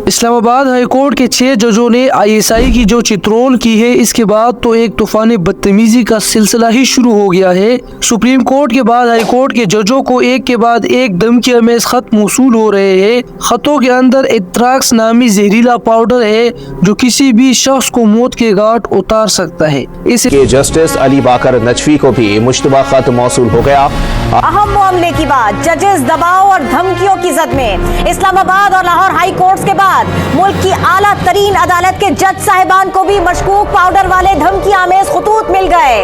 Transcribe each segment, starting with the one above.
اسلام آباد high court کے 6 ججوں نے ISI کی جو چترول کی ہے، اس کے بعد تو ایک طوفان بدتمیزی کا سلسلہ ہی شروع ہو گیا ہے۔ سپریم کورٹ کے بعد ہائی کورٹ کے ججوں کو ایک کے بعد ایک دھمکی آمیز خط موصول ہو رہے ہیں۔ خطوں کے اندر انتھریکس نامی زہریلا پاؤڈر ہے جو کسی بھی شخص کو موت کے گھاٹ اتار سکتا ہے۔ اس کے جسٹس علی باقر نجفی کو بھی مشتبہ خط موصول ہو گیا۔ اہم معاملے کی بات، ججز دباؤ اور دھمکیوں کی زد میں۔ اسلام آباد اور لاہور ہائی کورٹس کے بعد ملک کی اعلیٰ ترین عدالت کے جج صاحبان کو بھی مشکوک پاؤڈر والے دھمکی آمیز خطوط مل گئے۔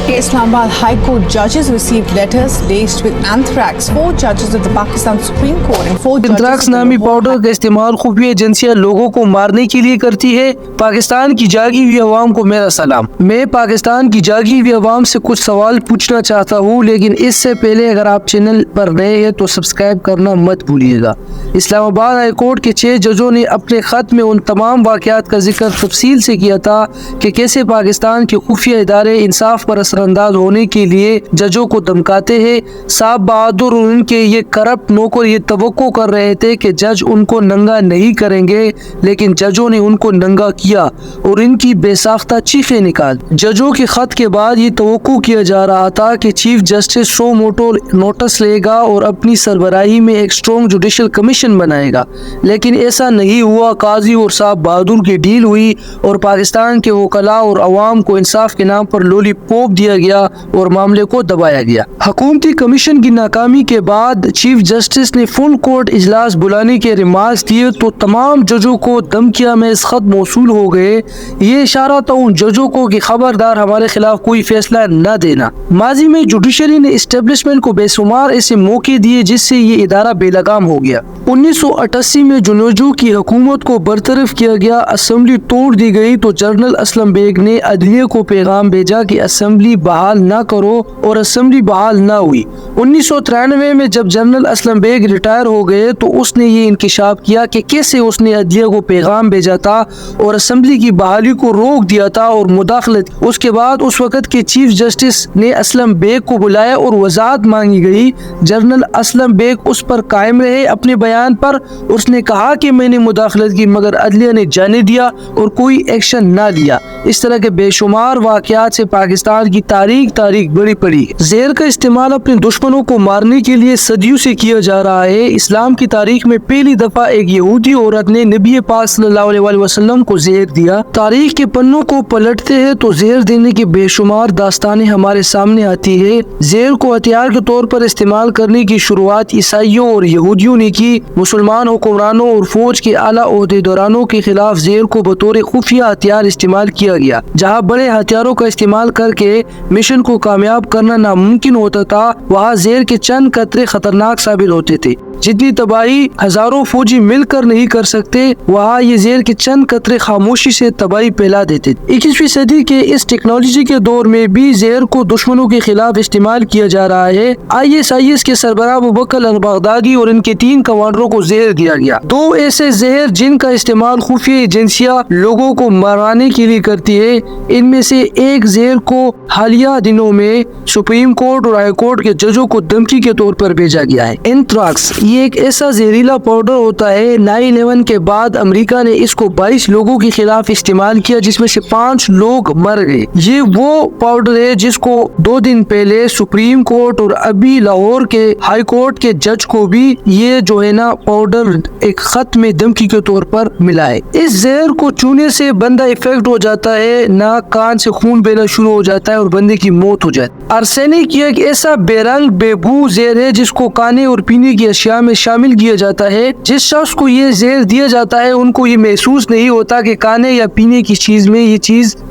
اسلام آباد high court judges received letters laced with anthrax. 4 judges of the Pakistan Supreme Court and 4 judges انتھریکس نامی پاؤڈر کا استعمال خفیہ ایجنسیاں لوگوں کو مارنے کے لیے کرتی ہے۔ پاکستان کی جاگی ہوئی عوام کو میرا سلام۔ میں پاکستان کی جاگی ہوئی عوام سے کچھ سوال پوچھنا چاہتا ہوں، لیکن اس سے پہلے اگر آپ چینل پر نئے ہیں تو سبسکرائب کرنا مت بھولیے گا۔ اسلام آباد ہائی کورٹ کے 6 ججوں نے اپنے خط میں ان تمام واقعات کا ذکر تفصیل سے کیا تھا کہ کیسے پاکستان کے خفیہ ادارے انصاف پر اثر انداز ہونے کے لیے ججوں کو دھمکاتے ہیں۔ صاحب بہادر اور ان کے یہ کرپٹ نوکر یہ توقع کر رہے تھے کہ جج ان کو ننگا نہیں کریں گے، لیکن ججوں نے ان کو ننگا کیا اور ان کی بے ساختہ چیخیں نکال۔ ججوں کے خط کے بعد یہ توقع کیا جا رہا تھا کہ chief justice suo motu notice لے گا اور اپنی سربراہی میں ایک اسٹرانگ جوڈیشل کمیشن بنائے گا، لیکن ایسا نہیں ہوا۔ قاضی اور صاحب بہادر کی ڈیل ہوئی اور پاکستان کے وکلاء اور عوام کو انصاف کے نام پر لولی پوپ دیا گیا اور معاملے کو دبایا گیا۔ حکومتی کمیشن کی ناکامی کے بعد چیف جسٹس نے فل کورٹ اجلاس بلانے کے ریمارکس دیے تو تمام ججوں کو دھمکیاں میں اس خط موصول ہو گئے۔ یہ اشارہ تھا ان ججوں کو کہ خبردار ہمارے خلاف کوئی فیصلہ نہ دینا۔ ماضی میں جوڈیشری نے اسٹیبلشمنٹ کو بے شمار ایسے موقع دیے جس سے یہ ادارہ بے لگام ہو گیا۔ 1988 میں جنوجو کی حکومت کو برطرف کیا گیا، اسمبلی توڑ دی گئی تو جنرل اسلم بیگ نے عدلیہ کو پیغام بھیجا کہ اسمبلی بحال نہ کرو اور اسمبلی بحال نہ ہوئی۔ 1993 میں جب جنرل اسلم بیگ ریٹائر ہو گئے تو اس نے یہ انکشاف کیا کہ کیسے اس نے عدلیہ کو پیغام بھیجا تھا اور اسمبلی کی بحالی کو روک دیا تھا اور مداخلت۔ اس کے بعد اس وقت کے چیف جسٹس نے اسلم بیگ کو بلایا اور وضاحت مانگی گئی۔ جنرل اسلم بیگ اس پر قائم رہے اپنے بیان پر۔ اس نے کہا کہ میں نے مداخلت کی مگر عدلیہ نے جانے دیا اور کوئی ایکشن نہ لیا۔ اس طرح کے بے شمار واقعات سے پاکستان کی تاریخ بڑی پڑی۔ زہر کا استعمال اپنے دشمنوں کو مارنے کے لیے صدیوں سے کیا جا رہا ہے۔ اسلام کی تاریخ میں پہلی دفعہ ایک یہودی عورت نے نبی پاک صلی اللہ علیہ وسلم کو زہر دیا۔ تاریخ کے پنوں کو پلٹتے ہیں تو زہر دینے کی بے شمار داستانیں ہمارے سامنے آتی ہے۔ زہر کو ہتھیار کے طور پر استعمال کرنے کی شروعات عیسائیوں اور یہودیوں نے کی۔ مسلمان حکمرانوں اور فوج کے اعلیٰ عہدیداروں کے خلاف زہر کو بطور خفیہ ہتھیار استعمال کیا گیا۔ جہاں بڑے ہتھیاروں کا استعمال کر کے مشن کو کامیاب کرنا ناممکن ہوتا تھا، وہاں زہر کے چند قطرے خطرناک ثابت ہوتے تھے۔ جتنی تباہی ہزاروں فوجی مل کر نہیں کر سکتے، وہاں یہ زہر کے چند قطرے خاموشی سے تباہی پھیلا دیتے تھے۔ 21ویں صدی کے اس ٹیکنالوجی کے دور میں بھی زہر کو دشمنوں کے خلاف استعمال کیا جا رہا ہے۔ ISIS کے سربراہ ابوبکر البغدادی اور ان کے 3 کمانڈروں کو زہر دیا گیا۔ 2 ایسے زہر جن کا استعمال خفیہ ایجنسیاں لوگوں کو مرانے کے لیے کرتی ہے۔ ان میں سے ایک زہر کو حالیہ دنوں میں سپریم کورٹ اور ہائی کورٹ کے ججوں کو دھمکی کے طور پر بھیجا گیا ہے۔ انتھریکس یہ ایک ایسا زہریلا پاؤڈر ہوتا ہے۔ 9/11 کے بعد امریکہ نے اس کو 22 لوگوں کے خلاف استعمال کیا جس میں سے 5 لوگ مر گئے۔ یہ وہ پاؤڈر ہے جس کو 2 دن پہلے سپریم کورٹ اور ابھی لاہور کے ہائی کورٹ کے جج کو بھی یہ جو ہے نا پاؤڈر ایک خط میں دھمکی کے طور پر ملا ہے۔ اس زہر کو چونے سے بندہ افیکٹ ہو جاتا ہے، ناک کان سے خون بہنا شروع ہو جاتا ہے اور بندے کی موت ہو جاتی ہے۔ ارسینک ایک ایسا بے رنگ بے بو زہر ہے جس کو کھانے اور پینے کی اشیاء میں شامل کیا جاتا ہے۔ جس شخص کو یہ زہر دیا جاتا ہے ان کو یہ محسوس نہیں ہوتا کہ کھانے یا پینے کی چیز میں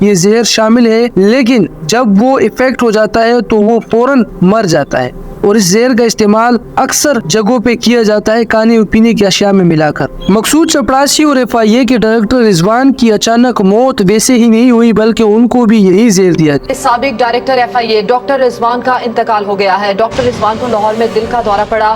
یہ زہر شامل ہے، لیکن جب وہ افیکٹ ہو جاتا ہے تو وہ فوراً مر جاتا ہے۔ اور اس زہر کا استعمال اکثر جگہوں پہ کیا جاتا ہے کھانے اور پینے کی اشیاء میں ملا کر۔ مقصود چپڑاسی اور FIA کے ڈائریکٹر رضوان کی اچانک موت ویسے ہی نہیں ہوئی بلکہ ان کو بھی یہی زہر دیا گیا۔ سابق ڈائریکٹر FIA ڈاکٹر رضوان کا انتقال ہو گیا ہے۔ ڈاکٹر رضوان کو لاہور میں دل کا دورہ پڑا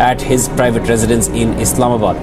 at his private residence in Islamabad.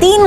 3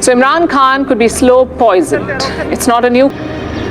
So Imran Khan could be slow poisoned. It's not a new.